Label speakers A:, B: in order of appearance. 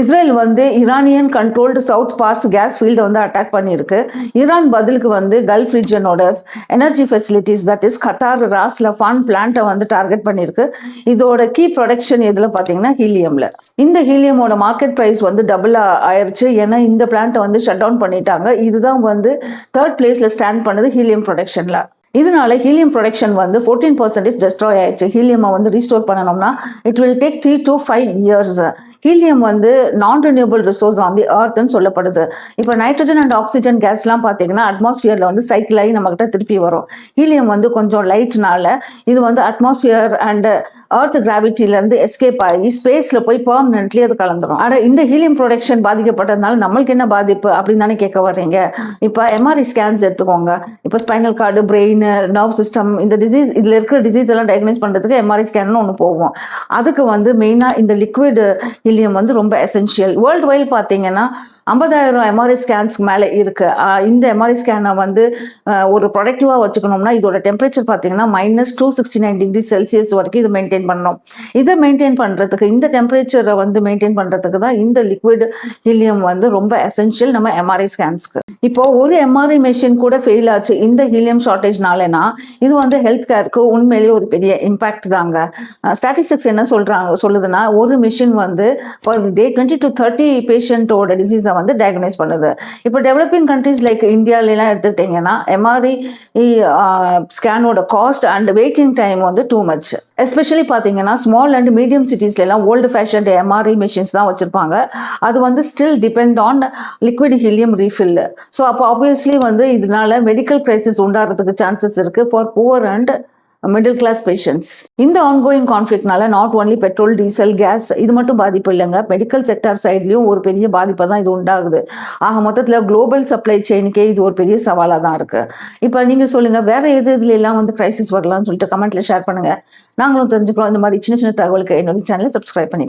A: Israel வந்து Iranian controlled south parts gas ஃபீல்டை வந்து அட்டாக் பண்ணியிருக்கு. ஈரான் பதிலுக்கு வந்து கல்ஃப் ரீஜனோட energy facilities, that is Qatar Ras Laffan பிளான்ட்டை வந்து டார்கெட் பண்ணியிருக்கு. இதோட கீ ப்ரொடக்ஷன் எதில் பார்த்தீங்கன்னா ஹீலியமில். இந்த ஹீலியமோட மார்க்கெட் ப்ரைஸ் வந்து டபுள் ஆயிடுச்சு. ஏன்னா இந்த பிளான்ட்டை வந்து ஷட் டவுன் பண்ணிட்டாங்க. இதுதான் வந்து 3rd பிளேஸில் ஸ்டாண்ட் பண்ணுது ஹீலியம் ப்ரொடக்ஷனில். இதனால ஹீலியம் ப்ரொடக்ஷன் வந்து 14% டெஸ்ட்ராய் ஆயிடுச்சு. ஹீலியமை வந்து ரீஸ்டோர் பண்ணணும்னா it will take 3 to 5 years. Helium வந்து non renewable resource on the எர்த்னு சொல்லப்படுது. இப்போ நைட்ரஜன் அண்ட் ஆக்சிஜன் கேஸ்லாம் பார்த்தீங்கன்னா அட்மாஸ்பியரில் வந்து சைக்கிள் ஆகி நம்மகிட்ட திருப்பி வரும். ஹீலியம் வந்து கொஞ்சம் லைட்னால இது வந்து அட்மாஸ்பியர் அண்ட் எர்த் கிராவிட்டிலேருந்து எஸ்கேப் ஆகி ஸ்பேஸில் போய் பெர்மனன்ட்லி அது கலந்துரும். ஆனால் இந்த ஹீலியம் ப்ரொடக்ஷன் பாதிக்கப்பட்டதுனால நம்மளுக்கு என்ன பாதிப்பு அப்படின்னு தானே கேட்க வர்றீங்க. இப்போ எம்ஆர்ஐ ஸ்கேன்ஸ் எடுத்துக்கோங்க. இப்போ spinal cord, brain, nerve system, இந்த டிசீஸ் இதில் இருக்கிற டிசீஸ் எல்லாம் டயக்னைஸ் பண்ணுறதுக்கு எம்ஆர்ஐ ஸ்கேன் ஒன்று போகும். அதுக்கு வந்து மெயினாக இந்த லிக்விட் ஹீலியம் வந்து ரொம்ப எசென்ஷியல். வேர்ல்டு வைடு பார்த்தீங்கன்னா 50,000 எம்ஆர்ஐ ஸ்கேன்ஸ்க்கு மேலே இருக்கு. இந்த எம்ஆர்ஐ ஸ்கேனை வந்து ஒரு ப்ரொடக்டிவாக வச்சுக்கணும்னா இதோட டெம்பரேச்சர் பார்த்தீங்கன்னா -269°C வரைக்கும் இது மெயின்டைன் பண்ணணும். இதை மெயின்டைன் பண்ணுறதுக்கு, இந்த டெம்பரேச்சரை வந்து மெயின்டைன் பண்ணுறதுக்கு தான் இந்த லிக்விட் ஹீலியம் வந்து ரொம்ப எசென்ஷியல் நம்ம எம்ஆர்ஐ ஸ்கேன்ஸ்க்கு. இப்போ ஒரு எம்ஆர்ஐ மெஷின் கூட ஃபெயில் ஆச்சு இந்த ஹீலியம் ஷார்டேஜ்னாலனா இது வந்து ஹெல்த் கேருக்கு உண்மையிலேயே ஒரு பெரிய இம்பாக்ட் தாங்க. ஸ்டாட்டிஸ்டிக்ஸ் என்ன சொல்லுதுன்னா ஒரு மிஷின் வந்து பர் டே 20 to 30 பேஷண்ட்டோட டிசீஸை வந்து டயக்னைஸ் பண்ணுது. இப்போ டெவலப்பிங் கண்ட்ரீஸ் லைக் இந்தியாவிலாம் எடுத்துக்கிட்டிங்கன்னா எம்ஆர்ஐ ஸ்கேனோட காஸ்ட் அண்ட் வெயிட்டிங் டைம் வந்து டூ மச். எஸ்பெஷலி பார்த்தீங்கன்னா ஸ்மால் அண்ட் மீடியம் சிட்டிஸ்லாம் ஓல்டு ஃபேஷன் எம்ஆர்ஐ மிஷின்ஸ் தான் வச்சுருப்பாங்க. அது வந்து still depend on liquid helium refill. So அப்போ ஆப்வியஸ்லி வந்து இதனால மெடிக்கல் கிரைசிஸ் உண்டாகிறதுக்கு சான்சஸ் இருக்குது for poor and middle class patients. இந்த ஆன்கோயிங் கான்ஃப்ளிக்ட்னால not only petrol, diesel, gas இது மட்டும் பாதிப்பு இல்லைங்க, மெடிக்கல் செக்டார் சைட்லையும் ஒரு பெரிய பாதிப்பை தான் இது உண்டாகுது. ஆக மொத்தத்தில் குளோபல் சப்ளை செயினுக்கே இது ஒரு பெரிய சவாலாக தான் இருக்குது. இப்போ நீங்கள் சொல்லுங்கள், வேறு இதுல எல்லாம் வந்து கிரைசிஸ் வரலாம்னு சொல்லிட்டு கமெண்ட்டில் ஷேர் பண்ணுங்கள். நாங்களும் தெரிஞ்சுக்கிறோம். இந்த மாதிரி சின்ன சின்ன தகவலுக்கு என்னோட சேனலை சப்ஸ்கிரைப் பண்ணி